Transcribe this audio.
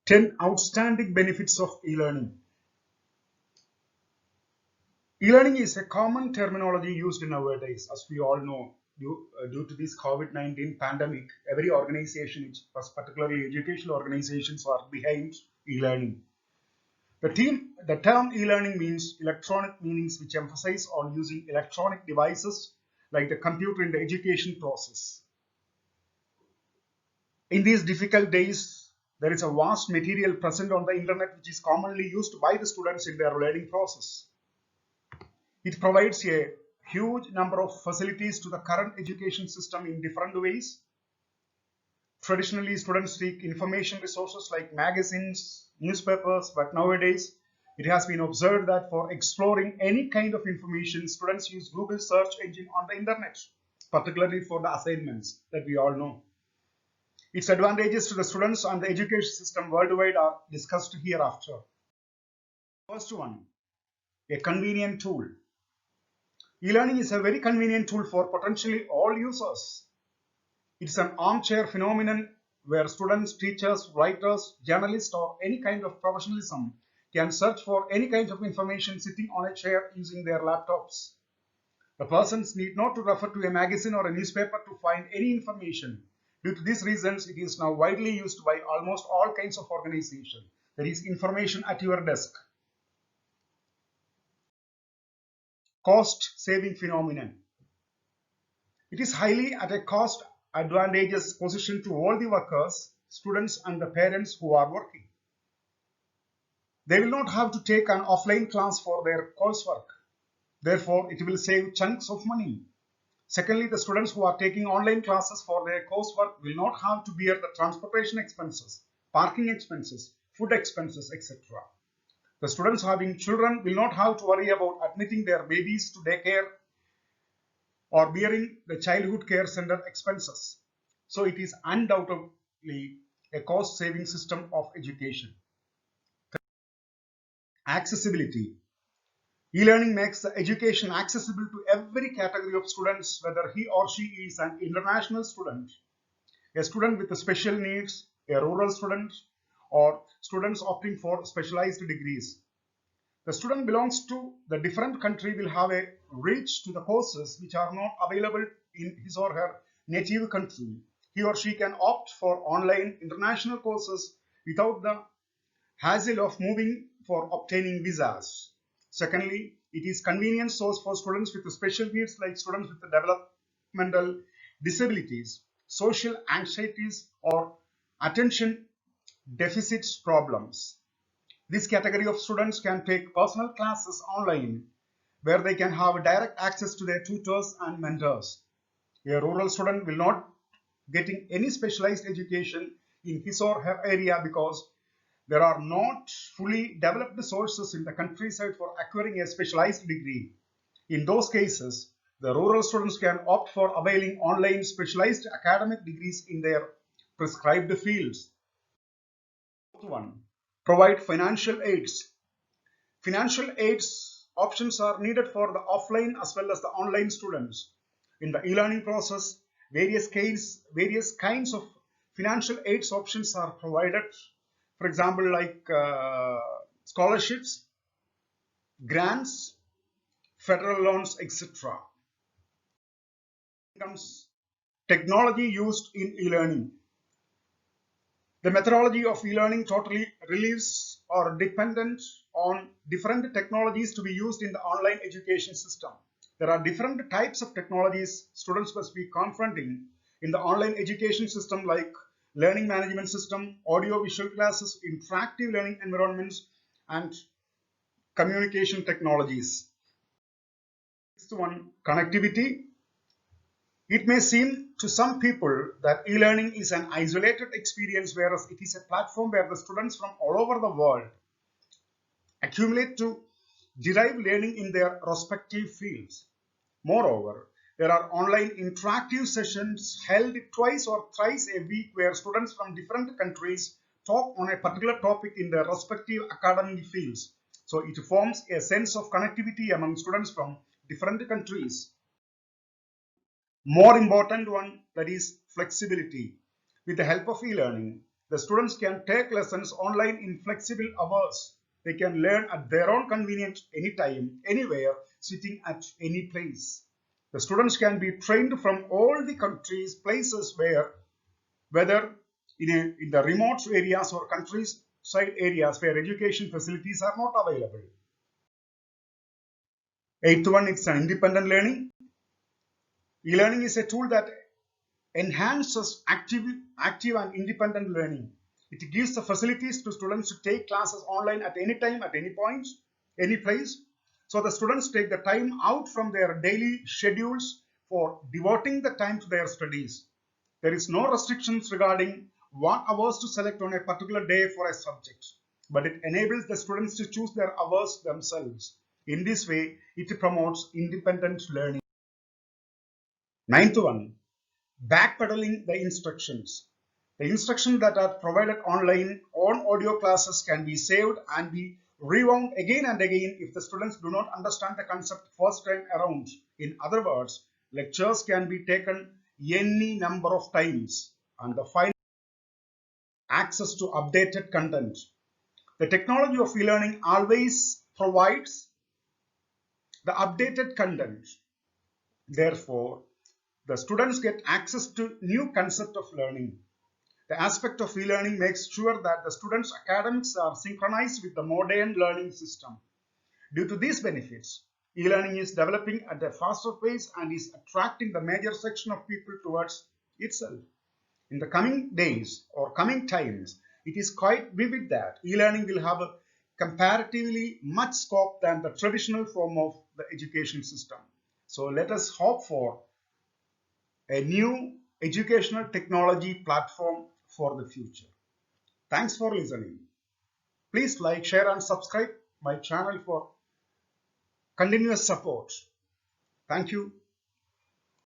10 outstanding benefits of e-learning. E-learning is a common terminology used nowadays, as we all know. Due to this COVID-19 pandemic, every organization, particularly educational organizations, are behind e-learning. The term e-learning means electronic meanings, which emphasize on using electronic devices like the computer in the education process. In these difficult days, there is a vast material present on the internet which is commonly used by the students in their learning process. It provides a huge number of facilities to the current education system in different ways. Traditionally, students seek information resources like magazines, newspapers, but nowadays it has been observed that for exploring any kind of information, students use Google search engine on the internet, particularly for the assignments that we all know. Its advantages to the students and the education system worldwide are discussed hereafter. First one, a convenient tool. E-learning is a very convenient tool for potentially all users. It's an armchair phenomenon where students, teachers, writers, journalists, or any kind of professionalism can search for any kind of information sitting on a chair using their laptops. The persons need not to refer to a magazine or a newspaper to find any information. Due to these reasons, it is now widely used by almost all kinds of organizations. There is information at your desk. Cost-saving phenomenon. It is highly at a cost advantageous position to all the workers, students, and the parents who are working. They will not have to take an offline class for their coursework. Therefore, it will save chunks of money. Secondly, the students who are taking online classes for their coursework will not have to bear the transportation expenses, parking expenses, food expenses, etc. The students having children will not have to worry about admitting their babies to daycare or bearing the childhood care center expenses. So it is undoubtedly a cost-saving system of education. Accessibility. E-learning makes the education accessible to every category of students, whether he or she is an international student, a student with special needs, a rural student, or students opting for specialized degrees. The student belongs to the different country will have a reach to the courses which are not available in his or her native country. He or she can opt for online international courses without the hassle of moving for obtaining visas. Secondly, it is convenient source for students with special needs like students with developmental disabilities, social anxieties, or attention deficits problems. This category of students can take personal classes online where they can have direct access to their tutors and mentors. A rural student will not getting any specialized education in his or her area because there are not fully developed sources in the countryside for acquiring a specialized degree. In those cases, the rural students can opt for availing online specialized academic degrees in their prescribed fields. Fourth one, provide financial aids. Financial aids options are needed for the offline as well as the online students. In the e-learning process, various kinds of financial aids options are provided. For example, like scholarships, grants, federal loans, etc. Comes technology used in e-learning. The methodology of e-learning totally relies or dependent on different technologies to be used in the online education system. There are different types of technologies students must be confronting in the online education system, like learning management system, audio visual classes, interactive learning environments, and communication technologies. Next one, connectivity. It may seem to some people that e-learning is an isolated experience, whereas it is a platform where the students from all over the world accumulate to derive learning in their respective fields. Moreover, there are online interactive sessions held twice or thrice a week where students from different countries talk on a particular topic in their respective academic fields. So it forms a sense of connectivity among students from different countries. More important one, that is flexibility. With the help of e-learning, The students can take lessons online in flexible hours. They can learn at their own convenience anytime, anywhere, sitting at any place. The students can be trained from all the countries, places whether in the remote areas or countryside areas where education facilities are not available. Eighth one, it's an independent learning. E-learning is a tool that enhances active and independent learning. It gives the facilities to students to take classes online at any time, at any point, any place. So the students take the time out from their daily schedules for devoting the time to their studies. There is no restrictions regarding what hours to select on a particular day for a subject, but it enables the students to choose their hours themselves. In this way, it promotes independent learning. Ninth one, backpedaling the instructions. The instructions that are provided online on audio classes can be saved and be rewound again and again if the students do not understand the concept first time around. In other words, lectures can be taken any number of times and the final access to updated content. The technology of e-learning always provides the updated content. Therefore, the students get access to new concept of learning. The aspect of e-learning makes sure that the students' academics are synchronized with the modern learning system. Due to these benefits, e-learning is developing at a faster pace and is attracting the major section of people towards itself. In the coming days or coming times, it is quite vivid that e-learning will have a comparatively much scope than the traditional form of the education system. So let us hope for a new educational technology platform for the future. Thanks for listening. Please like, share and subscribe my channel for continuous support. Thank you.